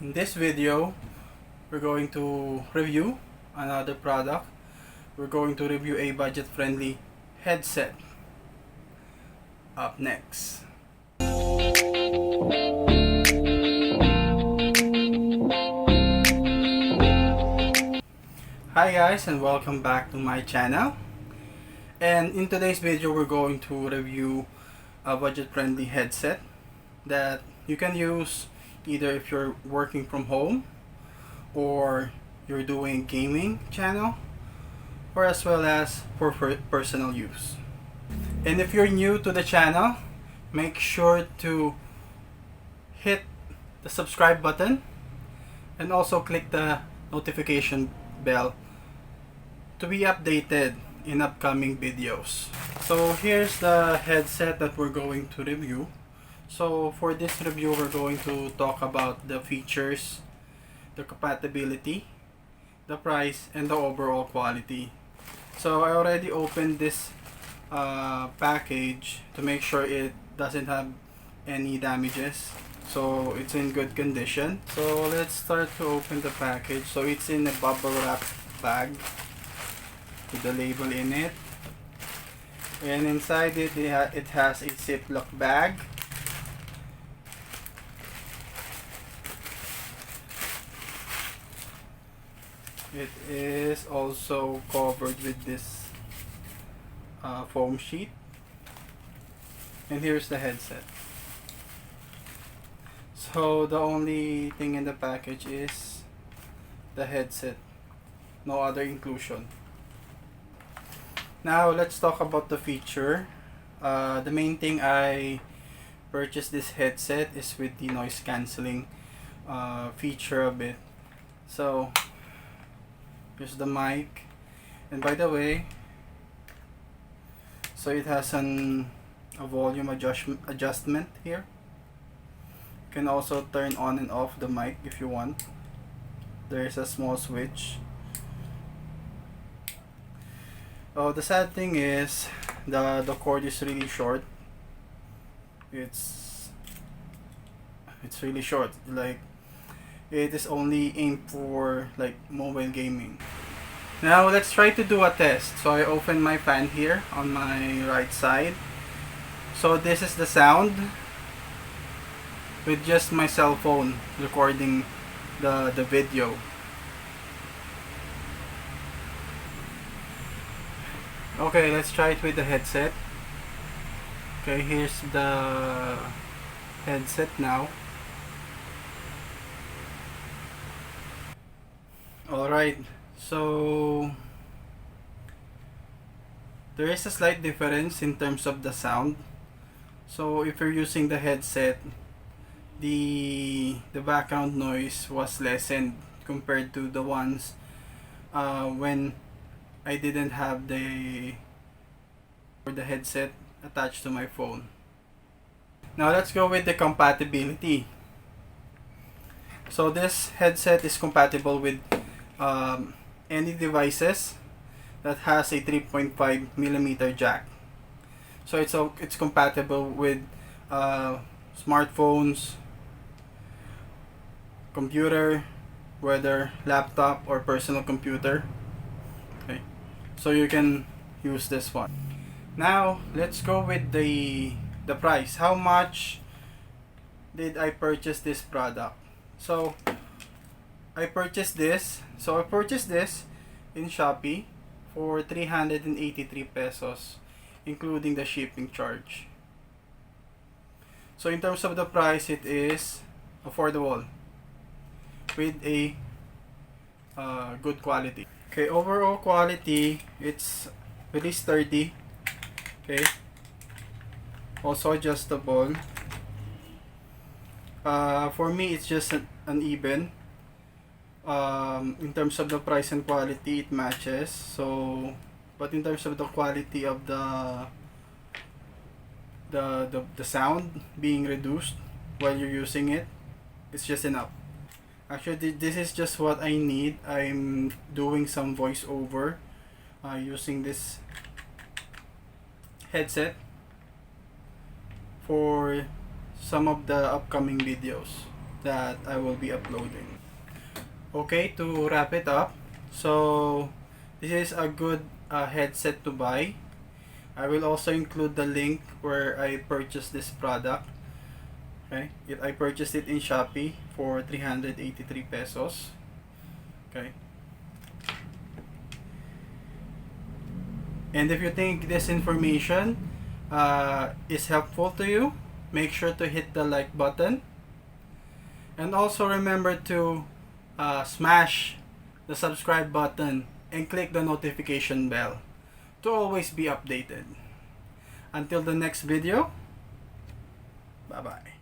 In this video, we're going to review another product. We're going to review a budget-friendly headset. Up next. Hi guys, and welcome back to my channel. And in today's video, we're going to review a budget-friendly headset that you can use either if you're working from home or you're doing gaming channel, or as well as for personal use. And if you're new to the channel, make sure to hit the subscribe button and also click the notification bell to be updated in upcoming videos. So here's the headset that we're going to review. So for this review, we're going to talk about the features, the compatibility, the price, and the overall quality. So I already opened this package to make sure it doesn't have any damages. So it's in good condition. So let's start to open the package. So it's in a bubble wrap bag with the label in it. And inside it, it has a Ziploc bag. It is also covered with this foam sheet. And here's the headset. So the only thing in the package is the headset. No other inclusion. Now let's talk about the feature. The main thing I purchased this headset is with the noise cancelling feature of it. So here's the mic, and by the way, so it has a volume adjustment here. You can also turn on and off the mic if you want. There's a small switch. Oh, the sad thing is the cord is really short. It's really short. Like, it is only aimed for like mobile gaming. Now let's try to do a test. So I open my fan here on my right side. So this is the sound with just my cell phone recording the video. Okay, let's try it with the headset. Okay, here's the headset now. Alright, so there is a slight difference in terms of the sound. So if you're using the headset, the background noise was lessened compared to the ones when I didn't have the headset attached to my phone. Now let's go with the compatibility. So this headset is compatible with any devices that has a 3.5mm jack. So it's compatible with smartphones, computer, whether laptop or personal computer. Okay, so you can use this one. Now let's go with the price. How much did I purchase this product? So I purchased this in Shopee for 383 pesos, including the shipping charge. So in terms of the price, it is affordable with a good quality. Okay, overall quality, it's really sturdy. Okay, also adjustable. For me, it's just uneven. In terms of the price and quality, it matches. So, but in terms of the quality of the sound being reduced while you're using it, it's just enough. Actually, this is just what I need. I'm doing some voiceover using this headset for some of the upcoming videos. that I will be uploading. Okay, to wrap it up, so this is a good headset to buy. I will also include the link where I purchased this product. Okay, I purchased it in Shopee for 383 pesos. Okay. And if you think this information is helpful to you, make sure to hit the like button. And also remember to smash the subscribe button and click the notification bell to always be updated. Until the next video, bye bye.